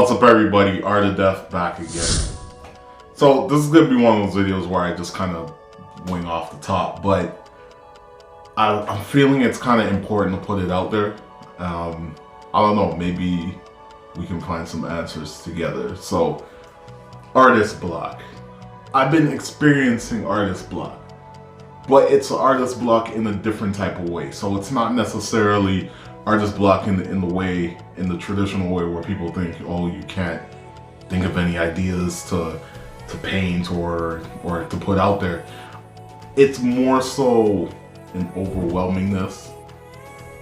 What's up everybody, Art of Death back again. So this is going to be one of those videos where I just kind of wing off the top, but I'm feeling it's kind of important to put it out there. I don't know, maybe we can find some answers together. So, artist block. I've been experiencing artist block, but it's an artist block in a different type of way. So it's not necessarily artist block in the traditional way where people think, oh, you can't think of any ideas to paint or to put out there. It's more so an overwhelmingness,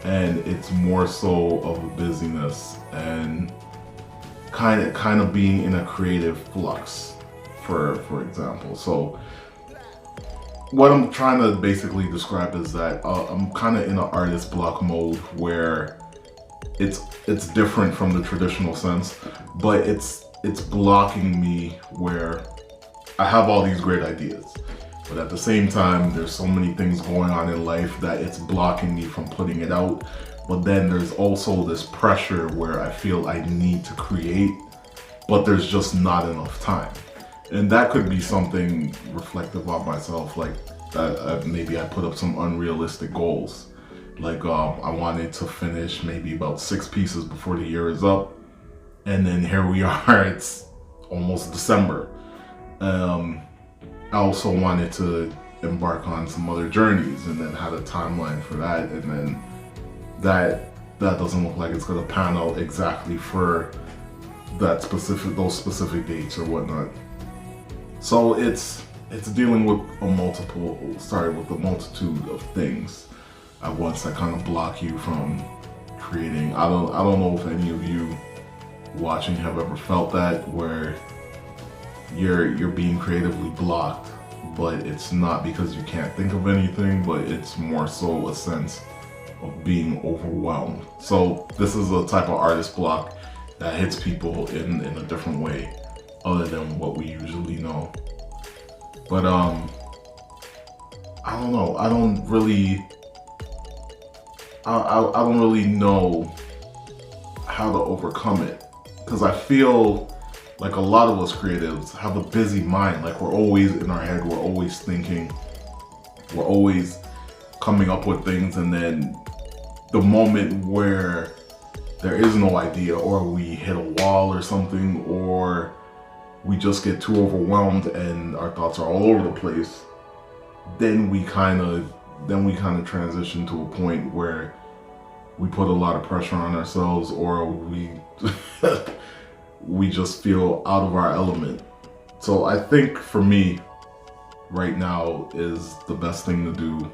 and it's more so of a busyness and kind of being in a creative flux, for example. So what I'm trying to basically describe is that I'm kind of in an artist block mode where it's different from the traditional sense, but it's blocking me where I have all these great ideas, but at the same time there's so many things going on in life that it's blocking me from putting it out. But then there's also this pressure where I feel I need to create, but there's just not enough time. And that could be something reflective of myself, like maybe I put up some unrealistic goals. Like I wanted to finish maybe about 6 pieces before the year is up, and then here we are, it's almost December. I also wanted to embark on some other journeys and then had a timeline for that, and then that doesn't look like it's gonna pan out exactly for those specific dates or whatnot. So it's dealing with a multitude of things at once that kind of block you from creating. I don't know if any of you watching have ever felt that, where you're being creatively blocked, but it's not because you can't think of anything, but it's more so a sense of being overwhelmed. So this is a type of artist block that hits people in a different way other than what we usually know. But I don't know. I don't really know how to overcome it, because I feel like a lot of us creatives have a busy mind. Like, we're always in our head, we're always thinking, we're always coming up with things, and then the moment where there is no idea, or we hit a wall or something, or we just get too overwhelmed and our thoughts are all over the place, then we kind of transition to a point where we put a lot of pressure on ourselves, or we we just feel out of our element. So I think for me right now is the best thing to do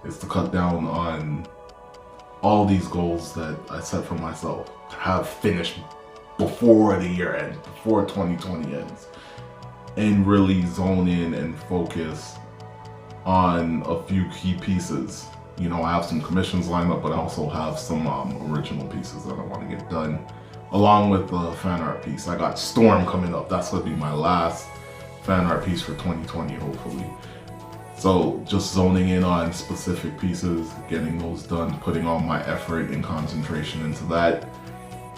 is to cut down on all these goals that I set for myself to have finished before the year ends, before 2020 ends, and really zone in and focus on a few key pieces. You know, I have some commissions lined up, but I also have some original pieces that I want to get done, along with the fan art piece. I got Storm coming up. That's going to be my last fan art piece for 2020, hopefully. So just zoning in on specific pieces, getting those done, putting all my effort and concentration into that,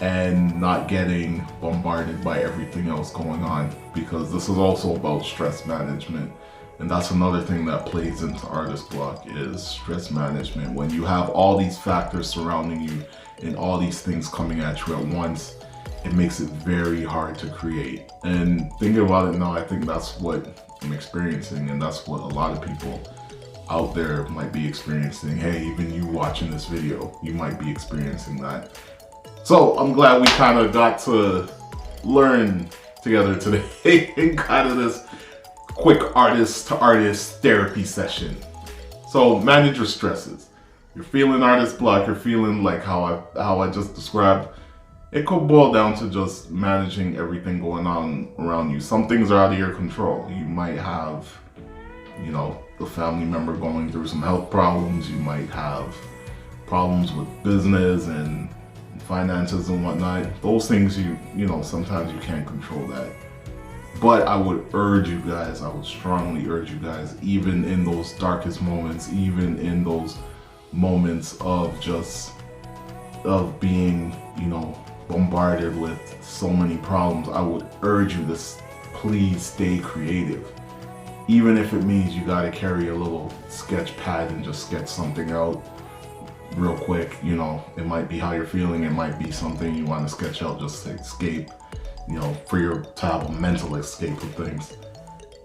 and not getting bombarded by everything else going on, because this is also about stress management. And that's another thing that plays into artist block, is stress management. When you have all these factors surrounding you and all these things coming at you at once, it makes it very hard to create. And thinking about it now, I think that's what I'm experiencing, and that's what a lot of people out there might be experiencing. Hey, even you watching this video, you might be experiencing that. So I'm glad we kind of got to learn together today in kind of this quick artist to artist therapy session. So manage your stresses. You're feeling artist block, you're feeling like how I just described. It could boil down to just managing everything going on around you. Some things are out of your control. You might have, you know, the family member going through some health problems. You might have problems with business and finances and whatnot. Those things, you know, sometimes you can't control that. But I would strongly urge you guys, even in those darkest moments, even in those moments of being, you know, bombarded with so many problems, I would urge you to please stay creative. Even if it means you gotta carry a little sketch pad and just sketch something out real quick. You know, it might be how you're feeling, it might be something you want to sketch out just to escape, you know, to have a mental escape of things.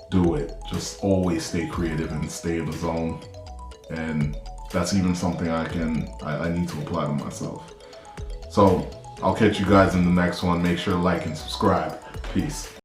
Do it. Just always stay creative and stay in the zone. And that's even something I need to apply to myself. So I'll catch you guys in the next one. Make sure to like and subscribe. Peace.